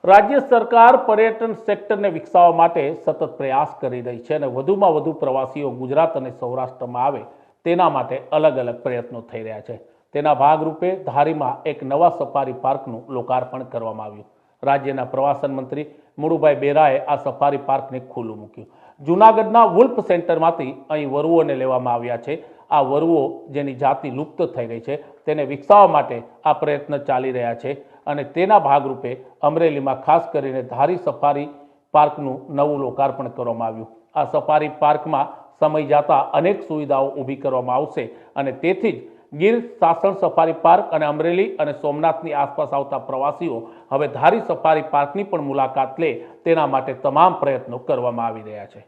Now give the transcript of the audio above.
રાજ્ય સરકાર પર્યટન સેક્ટરને વિકસાવવા માટે સતત પ્રયાસ કરી રહી છે અને વધુમાં વધુ પ્રવાસીઓ ગુજરાત અને સૌરાષ્ટ્રમાં આવે તેના માટે અલગ અલગ પ્રયત્નો થઈ રહ્યા છે। તેના ભાગરૂપે ધારીમાં એક નવા સફારી પાર્કનું લોકાર્પણ કરવામાં આવ્યું। રાજ્યના પ્રવાસન મંત્રી મુળુભાઈ બેરાએ આ સફારી પાર્કને ખુલ્લું મૂક્યું। જૂનાગઢના વુલ્ફ સેન્ટરમાંથી અહીં વરુઓને લેવામાં આવ્યા છે। આ વરુઓ જેની જાતિ લુપ્ત થઈ ગઈ છે તેને વિકસાવવા માટે આ પ્રયત્ન ચાલી રહ્યા છે અને તેના ભાગરૂપે અમરેલીમાં ખાસ કરીને ધારી સફારી પાર્કનું નવું લોકાર્પણ કરવામાં આવ્યું। આ સફારી પાર્કમાં સમય જતા અનેક સુવિધાઓ ઊભી કરવામાં આવશે અને તેથી જ ગીર સાસણ સફારી પાર્ક અને અમરેલી અને સોમનાથની આસપાસ આવતા પ્રવાસીઓ હવે ધારી સફારી પાર્કની પણ મુલાકાત લે તેના માટે તમામ પ્રયત્નો કરવામાં આવી રહ્યા છે।